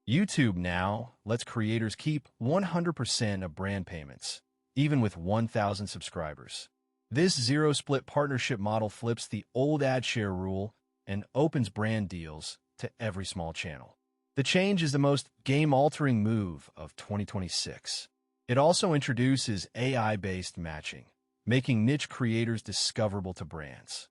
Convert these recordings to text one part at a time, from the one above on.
YouTube now lets creators keep 100% of brand payments, even with 1,000 subscribers. This zero-split partnership model flips the old ad share rule and opens brand deals to every small channel. The change is the most game-altering move of 2026. It also introduces AI-based matching, making niche creators discoverable to brands.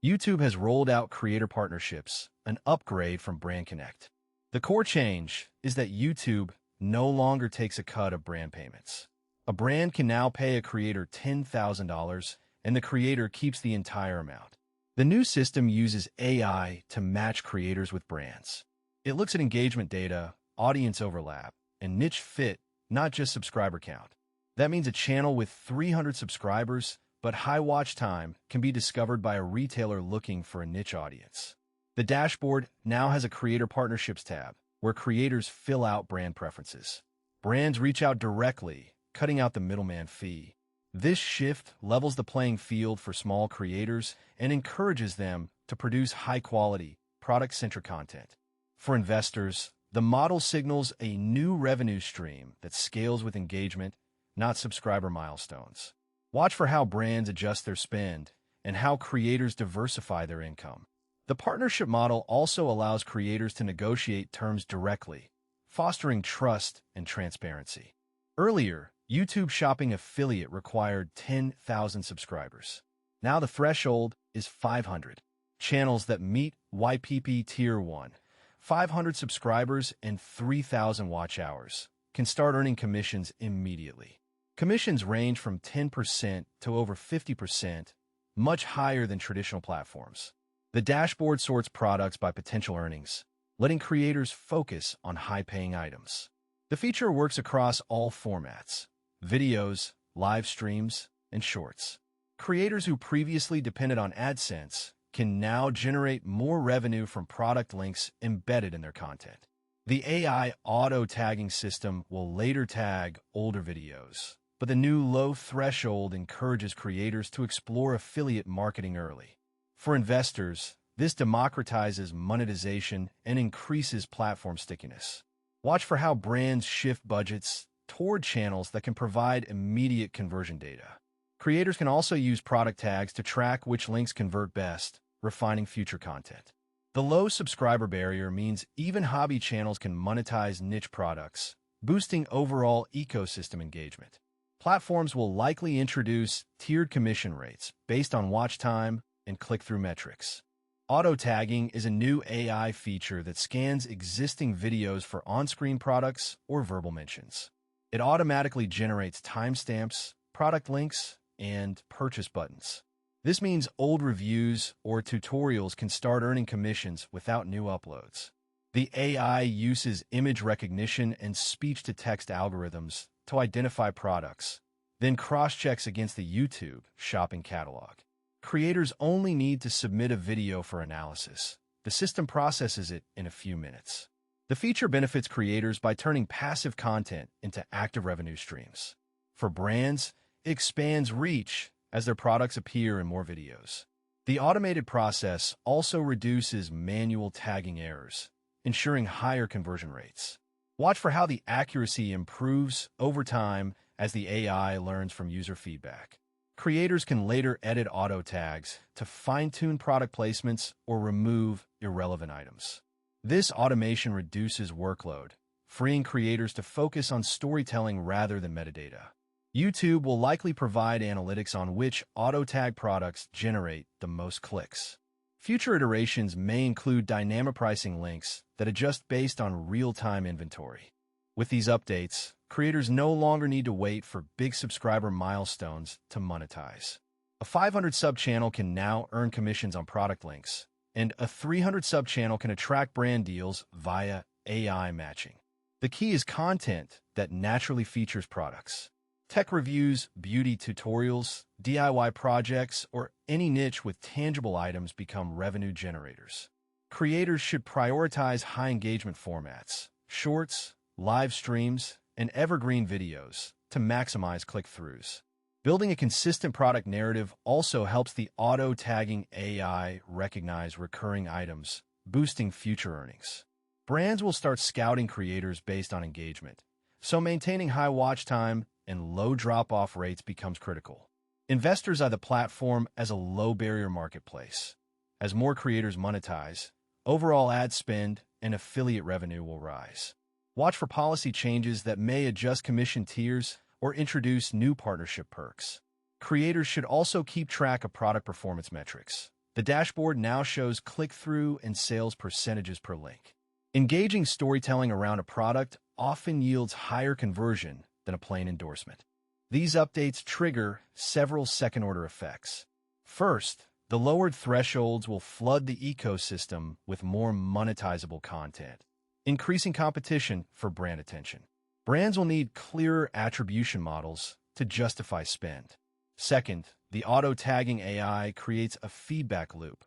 YouTube has rolled out creator partnerships, an upgrade from Brand Connect. The core change is that YouTube no longer takes a cut of brand payments. A brand can now pay a creator $10,000, and the creator keeps the entire amount. The new system uses AI to match creators with brands. It looks at engagement data, audience overlap, and niche fit, not just subscriber count. That means a channel with 300 subscribers but high watch time can be discovered by a retailer looking for a niche audience. The dashboard now has a Creator Partnerships tab, where creators fill out brand preferences. Brands reach out directly, cutting out the middleman fee. This shift levels the playing field for small creators and encourages them to produce high-quality, product-centric content. For investors, the model signals a new revenue stream that scales with engagement, not subscriber milestones. Watch for how brands adjust their spend and how creators diversify their income. The partnership model also allows creators to negotiate terms directly, fostering trust and transparency. Earlier, YouTube Shopping Affiliate required 10,000 subscribers. Now the threshold is 500. Channels that meet YPP Tier 1, 500 subscribers and 3,000 watch hours, can start earning commissions immediately. Commissions range from 10% to over 50%, much higher than traditional platforms. The dashboard sorts products by potential earnings, letting creators focus on high-paying items. The feature works across all formats: videos, live streams, and shorts. Creators who previously depended on AdSense can now generate more revenue from product links embedded in their content. The AI auto-tagging system will later tag older videos, but the new low threshold encourages creators to explore affiliate marketing early. For investors, this democratizes monetization and increases platform stickiness. Watch for how brands shift budgets toward channels that can provide immediate conversion data. Creators can also use product tags to track which links convert best, refining future content. The low subscriber barrier means even hobby channels can monetize niche products, boosting overall ecosystem engagement. Platforms will likely introduce tiered commission rates based on watch time and click-through metrics. Auto-tagging is a new AI feature that scans existing videos for on-screen products or verbal mentions. It automatically generates timestamps, product links, and purchase buttons. This means old reviews or tutorials can start earning commissions without new uploads. The AI uses image recognition and speech-to-text algorithms to identify products, then cross-checks against the YouTube shopping catalog. Creators only need to submit a video for analysis. The system processes it in a few minutes. The feature benefits creators by turning passive content into active revenue streams. For brands, it expands reach as their products appear in more videos. The automated process also reduces manual tagging errors, ensuring higher conversion rates. Watch for how the accuracy improves over time as the AI learns from user feedback. Creators can later edit auto tags to fine-tune product placements or remove irrelevant items. This automation reduces workload, freeing creators to focus on storytelling rather than metadata. YouTube will likely provide analytics on which auto-tag products generate the most clicks. Future iterations may include dynamic pricing links that adjust based on real-time inventory. With these updates, creators no longer need to wait for big subscriber milestones to monetize. A 500 sub channel can now earn commissions on product links, and a 300 sub channel can attract brand deals via AI matching. The key is content that naturally features products. Tech reviews, beauty tutorials, DIY projects, or any niche with tangible items become revenue generators. Creators should prioritize high engagement formats, shorts, live streams, and evergreen videos to maximize click-throughs. Building a consistent product narrative also helps the auto-tagging AI recognize recurring items, boosting future earnings. Brands will start scouting creators based on engagement, so maintaining high watch time and low drop-off rates becomes critical. Investors eye the platform as a low-barrier marketplace. As more creators monetize, overall ad spend and affiliate revenue will rise. Watch for policy changes that may adjust commission tiers or introduce new partnership perks. Creators should also keep track of product performance metrics. The dashboard now shows click-through and sales percentages per link. Engaging storytelling around a product often yields higher conversion than a plain endorsement. These updates trigger several second-order effects. First, the lowered thresholds will flood the ecosystem with more monetizable content, increasing competition for brand attention. Brands will need clearer attribution models to justify spend. Second, the auto-tagging AI creates a feedback loop.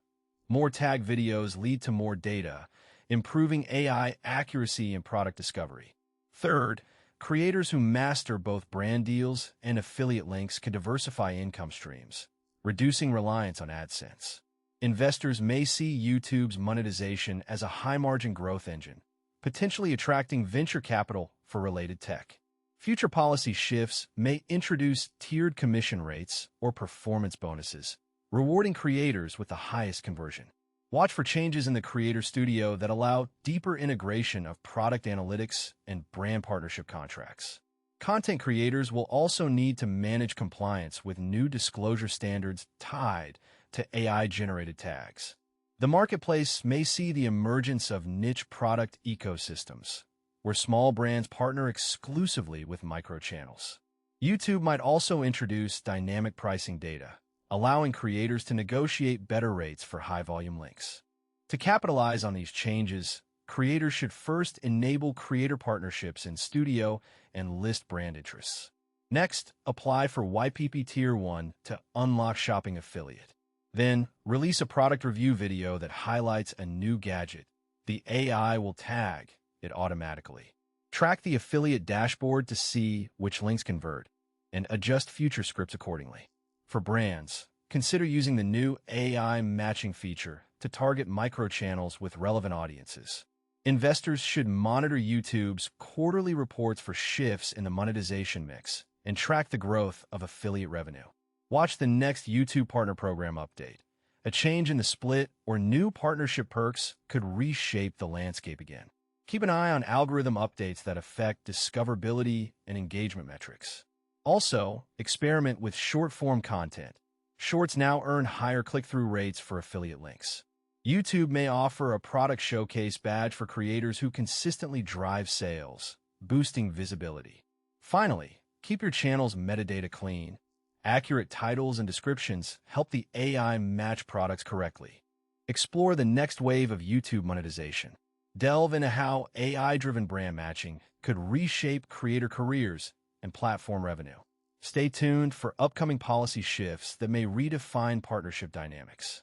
More tag videos lead to more data, improving AI accuracy in product discovery. Third, creators who master both brand deals and affiliate links can diversify income streams, reducing reliance on AdSense. Investors may see YouTube's monetization as a high-margin growth engine, potentially attracting venture capital for related tech. Future policy shifts may introduce tiered commission rates or performance bonuses, rewarding creators with the highest conversion. Watch for changes in the Creator Studio that allow deeper integration of product analytics and brand partnership contracts. Content creators will also need to manage compliance with new disclosure standards tied to AI-generated tags. The marketplace may see the emergence of niche product ecosystems, where small brands partner exclusively with micro-channels. YouTube might also introduce dynamic pricing data, allowing creators to negotiate better rates for high-volume links. To capitalize on these changes, creators should first enable creator partnerships in Studio and list brand interests. Next, apply for YPP Tier 1 to unlock shopping affiliate. Then, release a product review video that highlights a new gadget. The AI will tag it automatically. Track the affiliate dashboard to see which links convert, and adjust future scripts accordingly. For brands, consider using the new AI matching feature to target micro-channels with relevant audiences. Investors should monitor YouTube's quarterly reports for shifts in the monetization mix and track the growth of affiliate revenue. Watch the next YouTube Partner Program update. A change in the split or new partnership perks could reshape the landscape again. Keep an eye on algorithm updates that affect discoverability and engagement metrics. Also, experiment with short-form content. Shorts now earn higher click-through rates for affiliate links. YouTube may offer a product showcase badge for creators who consistently drive sales, boosting visibility. Finally, keep your channel's metadata clean. Accurate titles and descriptions help the AI match products correctly. Explore the next wave of YouTube monetization. Delve into how AI-driven brand matching could reshape creator careers and platform revenue. Stay tuned for upcoming policy shifts that may redefine partnership dynamics.